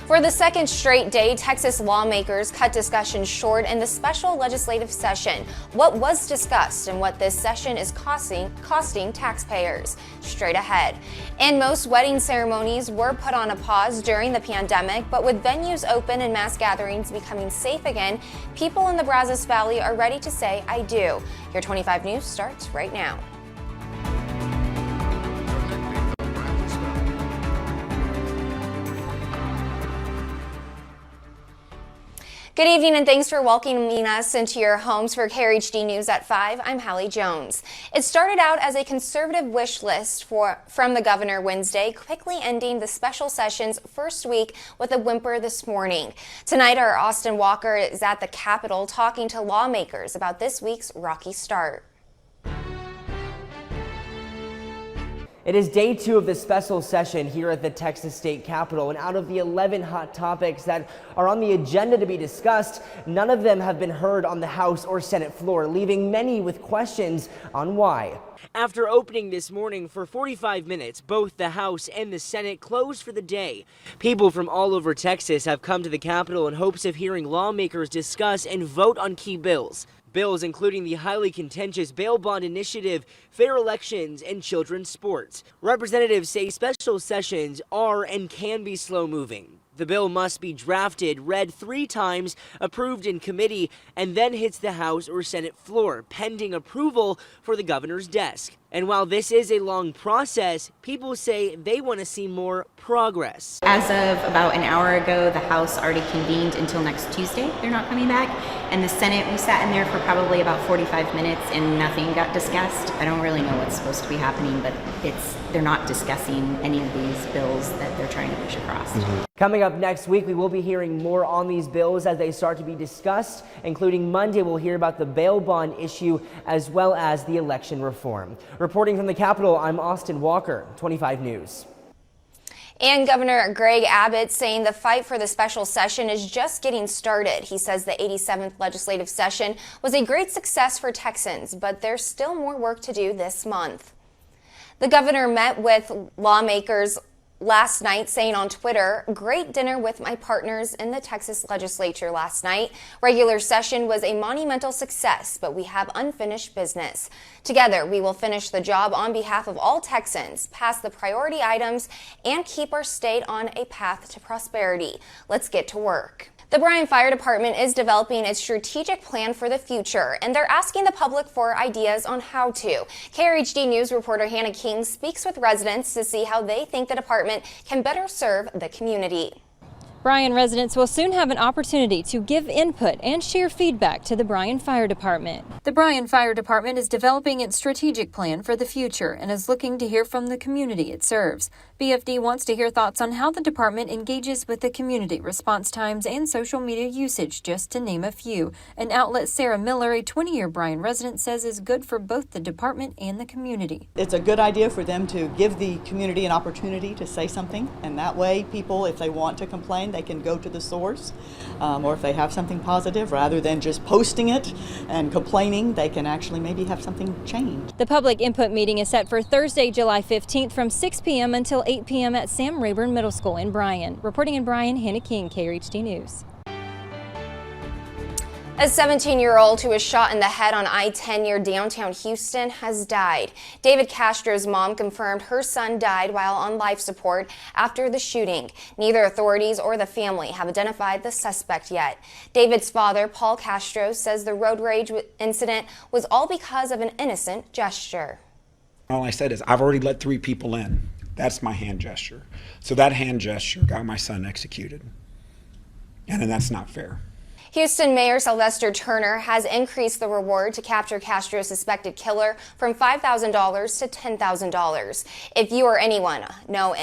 For the second straight day, Texas lawmakers cut discussion short in the special legislative session. What was discussed and what this session is costing taxpayers. Straight ahead. And most wedding ceremonies were put on a pause during the pandemic, but with venues open and mass gatherings becoming safe again, people in the Brazos Valley are ready to say, I do. Your 25 News starts right now. Good evening and thanks for welcoming us into your homes for Krhd News at 5. I'm Hallie Jones. It started out as a conservative wish list from the governor Wednesday, quickly ending the special session's first week with a whimper this morning. Tonight, our Austin Walker is at the Capitol talking to lawmakers about this week's rocky start. It is day 2 of the special session here at the Texas State Capitol, and out of the 11 hot topics that are on the agenda to be discussed, none of them have been heard on the House or Senate floor, leaving many with questions on why. After opening this morning for 45 minutes, both the House and the Senate closed for the day. People from all over Texas have come to the Capitol in hopes of hearing lawmakers discuss and vote on key bills. Bills including the highly contentious bail bond initiative, fair elections, and children's sports. Representatives say special sessions are and can be slow-moving. The bill must be drafted, read 3 times, approved in committee, and then hits the House or Senate floor, pending approval for the governor's desk. And while this is a long process, people say they want to see more progress. As of about an hour ago, the House already convened until next Tuesday. They're not coming back. And the Senate, we sat in there for probably about 45 minutes and nothing got discussed. I don't really know what's supposed to be happening, but they're not discussing any of these bills that they're trying to push across. Coming up next week, we will be hearing more on these bills as they start to be discussed, including Monday we'll hear about the bail bond issue as well as the election reform. Reporting from the Capitol, I'm Austin Walker, 25 News. And Governor Greg Abbott saying the fight for the special session is just getting started. He says the 87th legislative session was a great success for Texans, but there's still more work to do this month. The governor met with lawmakers last night, saying on Twitter, great dinner with my partners in the Texas legislature last night. Regular session was a monumental success, but we have unfinished business. Together, we will finish the job on behalf of all Texans, pass the priority items, and keep our state on a path to prosperity. Let's get to work. The Bryan Fire Department is developing a strategic plan for the future, and they're asking the public for ideas on how to. Krhd News reporter Hannah King speaks with residents to see how they think the department can better serve the community. Bryan residents will soon have an opportunity to give input and share feedback to the Bryan Fire Department. The Bryan Fire Department is developing its strategic plan for the future and is looking to hear from the community it serves. BFD wants to hear thoughts on how the department engages with the community, response times, and social media usage, just to name a few. An outlet Sarah Miller, a 20-year Bryan resident, says is good for both the department and the community. It's a good idea for them to give the community an opportunity to say something, and that way people, if they want to complain, they can go to the source, or if they have something positive, rather than just posting it and complaining, they can actually maybe have something changed. The public input meeting is set for Thursday, July 15th from 6 p.m. until 8 p.m. at Sam Rayburn Middle School in Bryan. Reporting in Bryan, Hannah King, Krhd News. A 17-year-old who was shot in the head on I-10 near downtown Houston has died. David Castro's mom confirmed her son died while on life support after the shooting. Neither authorities or the family have identified the suspect yet. David's father, Paul Castro, says the road rage incident was all because of an innocent gesture. All I said is, I've already let 3 people in. That's my hand gesture. So that hand gesture got my son executed. And then that's not fair. Houston Mayor Sylvester Turner has increased the reward to capture Castro's suspected killer from $5,000 to $10,000. If you or anyone know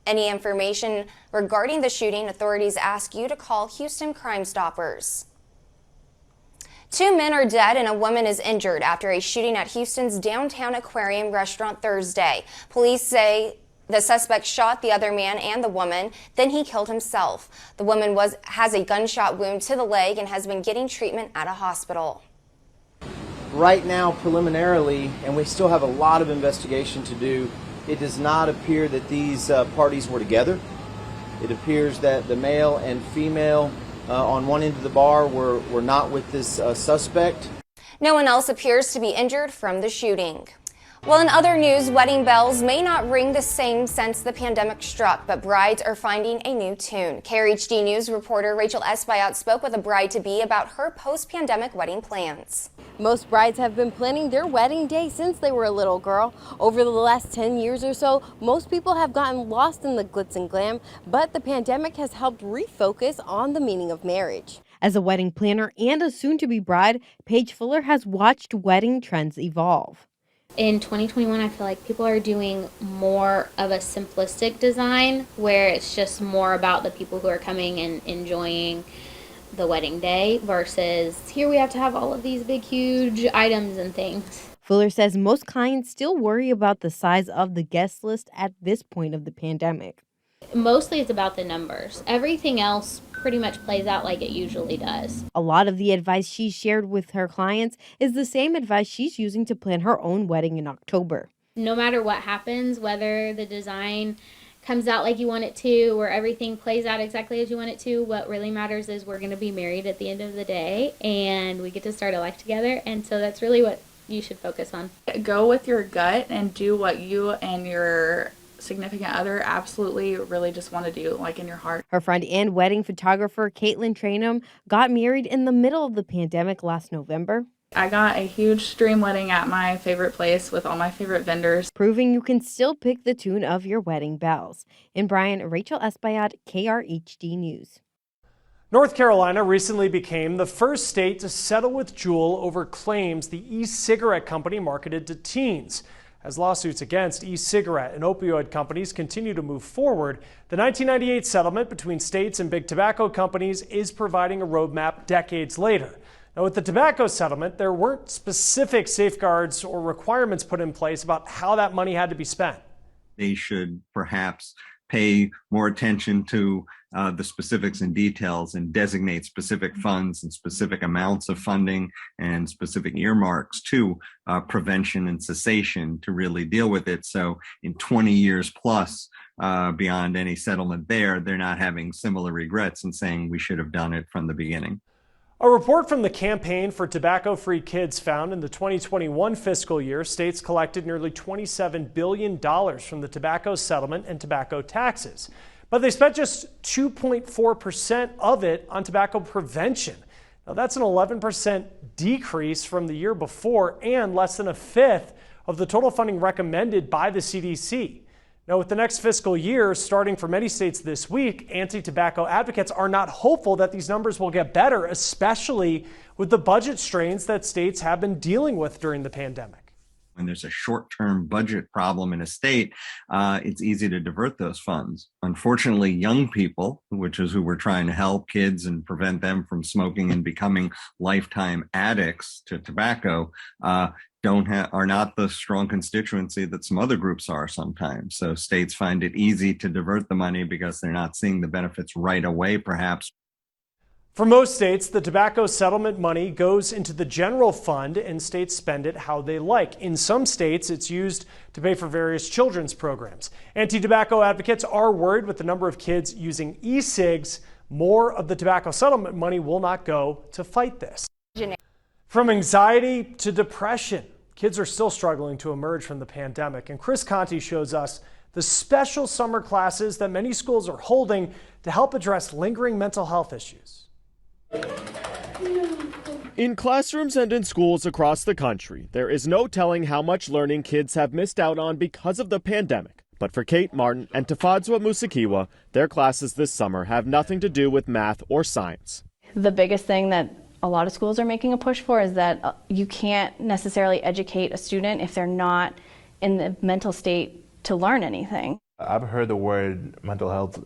any information regarding the shooting, authorities ask you to call Houston Crime Stoppers. 2 men are dead and a woman is injured after a shooting at Houston's downtown aquarium restaurant Thursday. Police say the suspect shot the other man and the woman, then he killed himself. The woman has a gunshot wound to the leg and has been getting treatment at a hospital. Right now, preliminarily, and we still have a lot of investigation to do, it does not appear that these parties were together. It appears that the male and female on one end of the bar were not with this suspect. No one else appears to be injured from the shooting. Well, in other news, wedding bells may not ring the same since the pandemic struck, but brides are finding a new tune. KRHD News reporter Rachel Espayat spoke with a bride-to-be about her post-pandemic wedding plans. Most brides have been planning their wedding day since they were a little girl. Over the last 10 years or so, most people have gotten lost in the glitz and glam, but the pandemic has helped refocus on the meaning of marriage. As a wedding planner and a soon-to-be bride, Paige Fuller has watched wedding trends evolve. In 2021, I feel like people are doing more of a simplistic design where it's just more about the people who are coming and enjoying the wedding day versus here we have to have all of these big, huge items and things. Fuller says most clients still worry about the size of the guest list at this point of the pandemic. Mostly it's about the numbers. Everything else pretty much plays out like it usually does. A lot of the advice she shared with her clients is the same advice she's using to plan her own wedding in October. No matter what happens, whether the design comes out like you want it to or everything plays out exactly as you want it to, what really matters is we're going to be married at the end of the day and we get to start a life together, and so that's really what you should focus on. Go with your gut and do what you and your significant other absolutely really just want to do, like in your heart. Her friend and wedding photographer Caitlin Trainum got married in the middle of the pandemic last November. I got a huge dream wedding at my favorite place with all my favorite vendors. Proving you can still pick the tune of your wedding bells. In Bryan, Rachel Espayat, KRHD News. North Carolina recently became the first state to settle with Juul over claims the e-cigarette company marketed to teens. As lawsuits against e-cigarette and opioid companies continue to move forward, the 1998 settlement between states and big tobacco companies is providing a roadmap decades later. Now, with the tobacco settlement, there weren't specific safeguards or requirements put in place about how that money had to be spent. They should perhaps pay more attention to the specifics and details and designate specific funds and specific amounts of funding and specific earmarks to prevention and cessation to really deal with it. So in 20 years plus, beyond any settlement there, they're not having similar regrets and saying we should have done it from the beginning. A report from the Campaign for Tobacco-Free Kids found in the 2021 fiscal year, states collected nearly $27 billion from the tobacco settlement and tobacco taxes. But they spent just 2.4% of it on tobacco prevention. Now that's an 11% decrease from the year before and less than a fifth of the total funding recommended by the CDC. Now, with the next fiscal year starting for many states this week, anti-tobacco advocates are not hopeful that these numbers will get better, especially with the budget strains that states have been dealing with during the pandemic. When there's a short-term budget problem in a state, it's easy to divert those funds. Unfortunately, young people, which is who we're trying to help, kids, and prevent them from smoking and becoming lifetime addicts to tobacco, are not the strong constituency that some other groups are sometimes. So states find it easy to divert the money because they're not seeing the benefits right away, perhaps. For most states, the tobacco settlement money goes into the general fund and states spend it how they like. In some states, it's used to pay for various children's programs. Anti-tobacco advocates are worried with the number of kids using e-cigs, more of the tobacco settlement money will not go to fight this. From anxiety to depression, kids are still struggling to emerge from the pandemic, and Chris Conti shows us the special summer classes that many schools are holding to help address lingering mental health issues. In classrooms and in schools across the country, there is no telling how much learning kids have missed out on because of the pandemic. But for Kate Martin and Tafadzwa Musakiwa, their classes this summer have nothing to do with math or science. The biggest thing that a lot of schools are making a push for is that you can't necessarily educate a student if they're not in the mental state to learn anything. I've heard the word mental health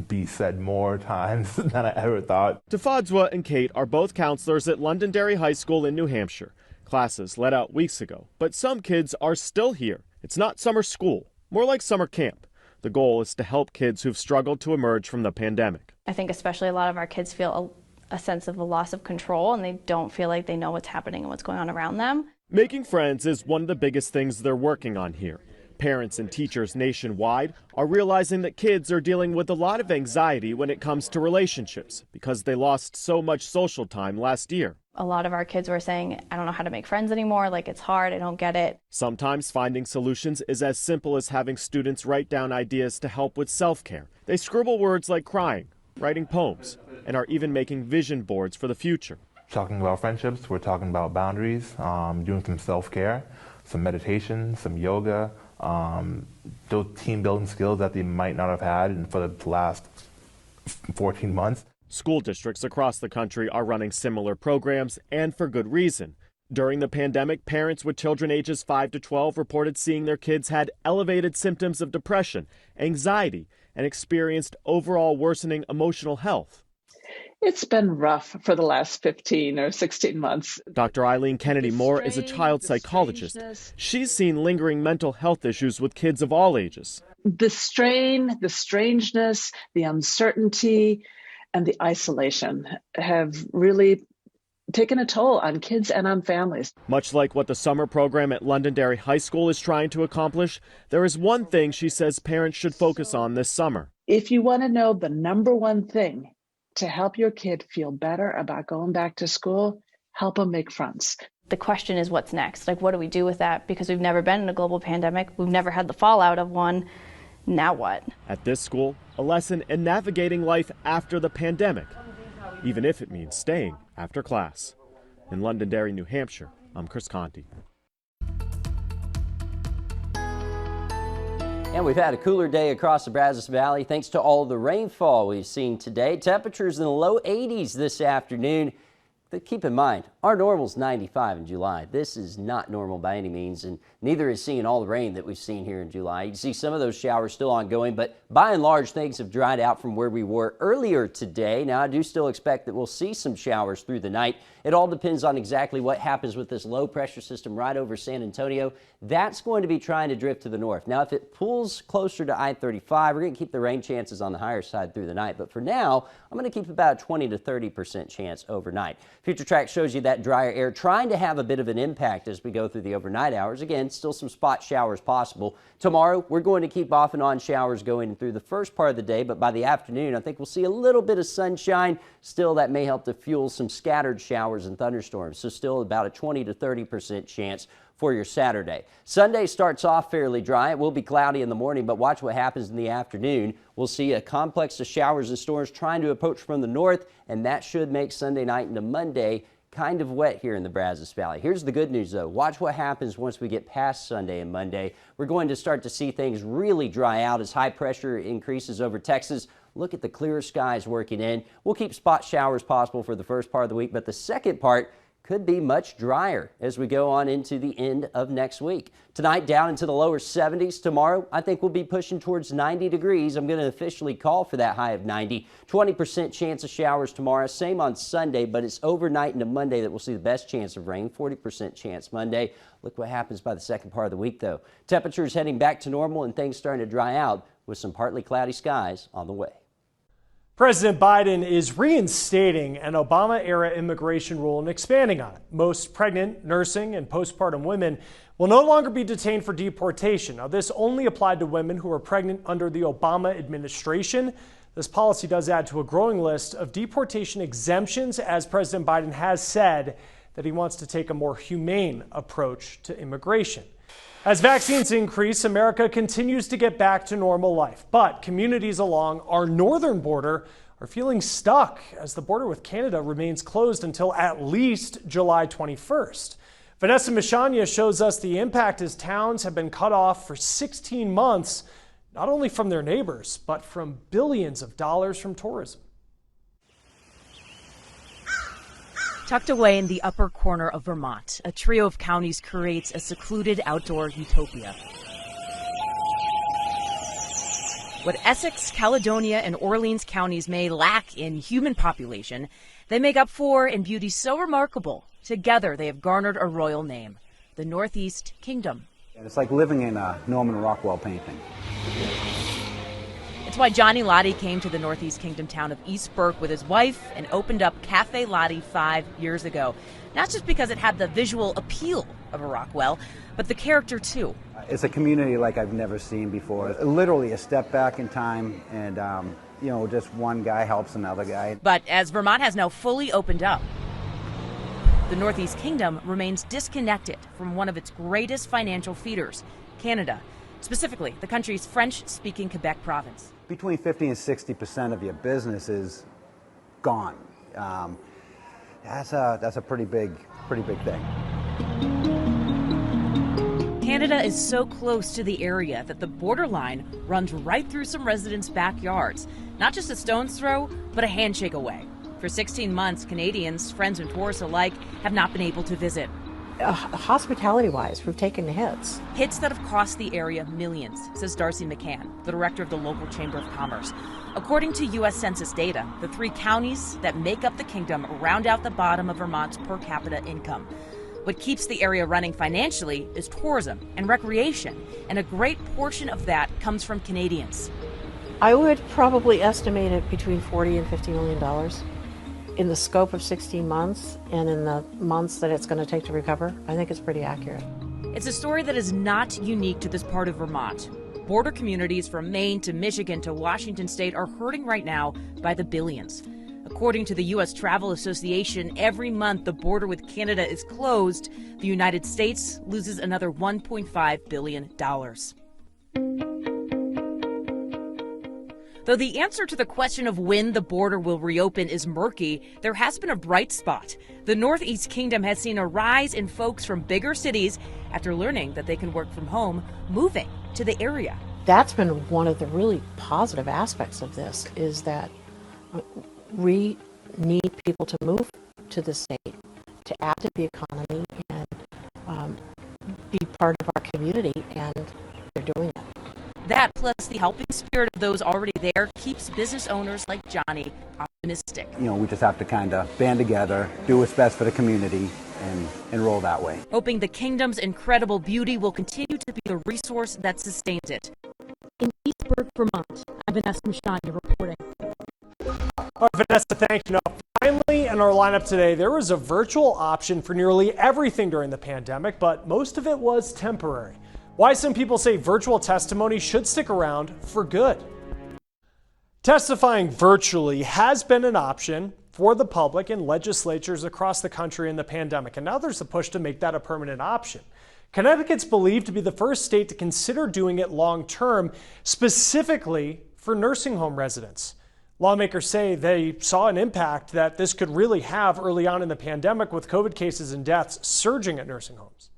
be said more times than I ever thought. Tafadzwa and Kate are both counselors at Londonderry High School in New Hampshire. Classes let out weeks ago, but some kids are still here. It's not summer school, more like summer camp. The goal is to help kids who've struggled to emerge from the pandemic. I think especially a lot of our kids feel a sense of a loss of control, and they don't feel like they know what's happening and what's going on around them. Making friends is one of the biggest things they're working on here. Parents and teachers nationwide are realizing that kids are dealing with a lot of anxiety when it comes to relationships because they lost so much social time last year. A lot of our kids were saying, I don't know how to make friends anymore, like it's hard, I don't get it. Sometimes finding solutions is as simple as having students write down ideas to help with self-care. They scribble words like crying, writing poems, and are even making vision boards for the future. Talking about friendships, we're talking about boundaries, doing some self-care, some meditation, some yoga, those team building skills that they might not have had for the last 14 months. School districts across the country are running similar programs, and for good reason. During the pandemic, parents with children ages 5 to 12 reported seeing their kids had elevated symptoms of depression, anxiety, and experienced overall worsening emotional health. It's been rough for the last 15 or 16 months. Dr. EILEEN Kennedy Moore is a child psychologist. She's seen lingering mental health issues with kids of all ages. The strain, the strangeness, the uncertainty, and the isolation have really taken a toll on kids and on families. Much like what the summer program at Londonderry High School is trying to accomplish, there is one thing she says parents should focus on this summer. If you want to know the number one thing to help your kid feel better about going back to school, help them make friends. The question is what's next? Like, what do we do with that? Because we've never been in a global pandemic. We've never had the fallout of one. Now what? At this school, a lesson in navigating life after the pandemic, even if it means staying after class. In Londonderry, New Hampshire, I'm Chris Conti. And we've had a cooler day across the Brazos Valley thanks to all the rainfall we've seen today. Temperatures in the low 80s this afternoon. But keep in mind, our normal is 95 in July. This is not normal by any means, and neither is seeing all the rain that we've seen here in July. You can see some of those showers still ongoing, but by and large, things have dried out from where we were earlier today. Now, I do still expect that we'll see some showers through the night. It all depends on exactly what happens with this low pressure system right over San Antonio. That's going to be trying to drift to the north. Now, if it pulls closer to I-35, we're going to keep the rain chances on the higher side through the night. But for now, I'm going to keep about a 20 to 30% chance overnight. Future Track shows you that drier air trying to have a bit of an impact as we go through the overnight hours. Again, still some spot showers possible. Tomorrow, we're going to keep off and on showers going through the first part of the day, but by the afternoon, I think we'll see a little bit of sunshine. Still, that may help to fuel some scattered showers and thunderstorms, so still about a 20 to 30% chance for your Saturday. Sunday starts off fairly dry. It will be cloudy in the morning, but watch what happens in the afternoon. We'll see a complex of showers and storms trying to approach from the north, and that should make Sunday night into Monday kind of wet here in the Brazos Valley. Here's the good news, though. Watch what happens once we get past Sunday and Monday. We're going to start to see things really dry out as high pressure increases over Texas. Look at the clear skies working in. We'll keep spot showers possible for the first part of the week, but the second part could be much drier as we go on into the end of next week. Tonight, down into the lower 70s. Tomorrow, I think we'll be pushing towards 90 degrees. I'm going to officially call for that high of 90. 20% chance of showers tomorrow. Same on Sunday, but it's overnight into Monday that we'll see the best chance of rain. 40% chance Monday. Look what happens by the second part of the week, though. Temperatures heading back to normal and things starting to dry out with some partly cloudy skies on the way. President Biden is reinstating an Obama-era immigration rule and expanding on it. Most pregnant, nursing, and postpartum women will no longer be detained for deportation. Now, this only applied to women who were pregnant under the Obama administration. This policy does add to a growing list of deportation exemptions, as President Biden has said that he wants to take a more humane approach to immigration. As vaccines increase, America continues to get back to normal life, but communities along our northern border are feeling stuck as the border with Canada remains closed until at least July 21st. Vanessa Michania shows us the impact as towns have been cut off for 16 months, not only from their neighbors, but from billions of dollars from tourism. Tucked away in the upper corner of Vermont, a trio of counties creates a secluded outdoor utopia. What Essex, Caledonia, and Orleans counties may lack in human population, they make up for in beauty so remarkable. Together, they have garnered a royal name, the Northeast Kingdom. It's like living in a Norman Rockwell painting. It's why Johnny Lottie came to the Northeast Kingdom town of East Burke with his wife and opened up Cafe Lottie 5 years ago. Not just because it had the visual appeal of a Rockwell, but the character too. It's a community like I've never seen before. Literally a step back in time, and you know, just one guy helps another guy. But as Vermont has now fully opened up, the Northeast Kingdom remains disconnected from one of its greatest financial feeders, Canada, specifically the country's French-speaking Quebec province. Between 50 and 60% of your business is gone. That's a pretty big thing. Canada is so close to the area that the borderline runs right through some residents' backyards, not just a stone's throw, but a handshake away. For 16 months, Canadians, friends and tourists alike, have not been able to visit. Hospitality-wise, we've taken hits. Hits that have cost the area millions, says Darcy McCann, the director of the local Chamber of Commerce. According to U.S. Census data, the 3 counties that make up the kingdom round out the bottom of Vermont's per capita income. What keeps the area running financially is tourism and recreation, and a great portion of that comes from Canadians. I would probably estimate it between $40 and $50 million in the scope of 16 months and in the months that it's going to take to recover. I think it's pretty accurate. It's a story that is not unique to this part of Vermont. Border communities from Maine to Michigan to Washington state are hurting right now by the billions. According to the U.S. Travel Association, every month the border with Canada is closed, the United States loses another $1.5 billion. Though the answer to the question of when the border will reopen is murky, there has been a bright spot. The Northeast Kingdom has seen a rise in folks from bigger cities after learning that they can work from home, moving to the area. That's been one of the really positive aspects of this, is that we need people to move to the state, to add to the economy and be part of our community, and they're doing it. That, plus the helping spirit of those already there, keeps business owners like Johnny optimistic. You know, we just have to kind of band together, do what's best for the community, and roll that way. Hoping the kingdom's incredible beauty will continue to be the resource that sustains it. In Eastburg, Vermont, I'm Vanessa Mashani reporting. All right, Vanessa, thank you. Now, finally, in our lineup today, there was a virtual option for nearly everything during the pandemic, but most of it was temporary. Why some people say virtual testimony should stick around for good. Testifying virtually has been an option for the public in legislatures across the country in the pandemic, and now there's a push to make that a permanent option. Connecticut's believed to be the first state to consider doing it long term, specifically for nursing home residents. Lawmakers say they saw an impact that this could really have early on in the pandemic, with COVID cases and deaths surging at nursing homes.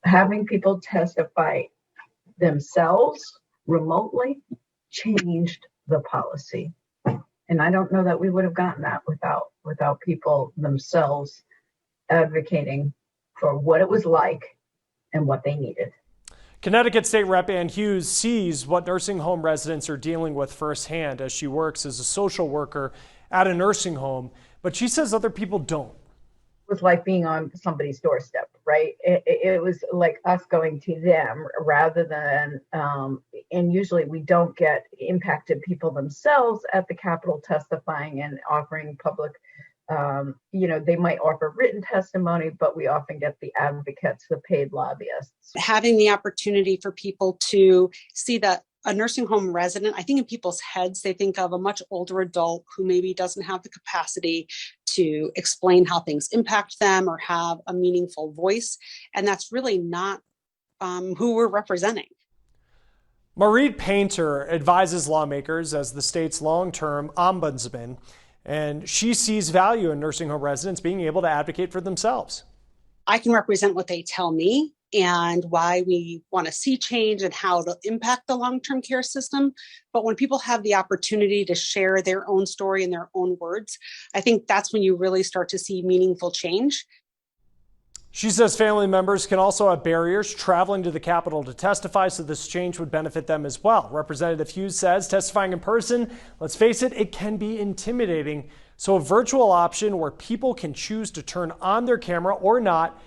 Having people testify themselves remotely changed the policy. And I don't know that we would have gotten that without people themselves advocating for what it was like and what they needed. Connecticut State Rep Ann Hughes sees what nursing home residents are dealing with firsthand as she works as a social worker at a nursing home, but she says other people don't. It was like being on somebody's doorstep, right? It was like us going to them rather than, and usually we don't get impacted people themselves at the Capitol testifying and offering public, they might offer written testimony, but we often get the advocates, the paid lobbyists. Having the opportunity for people to see that a nursing home resident, I think in people's heads, they think of a much older adult who maybe doesn't have the capacity to explain how things impact them or have a meaningful voice. And that's really not who we're representing. Maureen Painter advises lawmakers as the state's long-term ombudsman, and she sees value in nursing home residents being able to advocate for themselves. I can represent what they tell me and why we want to see change and how it'll impact the long-term care system. But when people have the opportunity to share their own story in their own words, I think that's when you really start to see meaningful change. She says family members can also have barriers traveling to the Capitol to testify, so this change would benefit them as well. Representative Hughes says testifying in person, let's face it, it can be intimidating. So a virtual option where people can choose to turn on their camera or not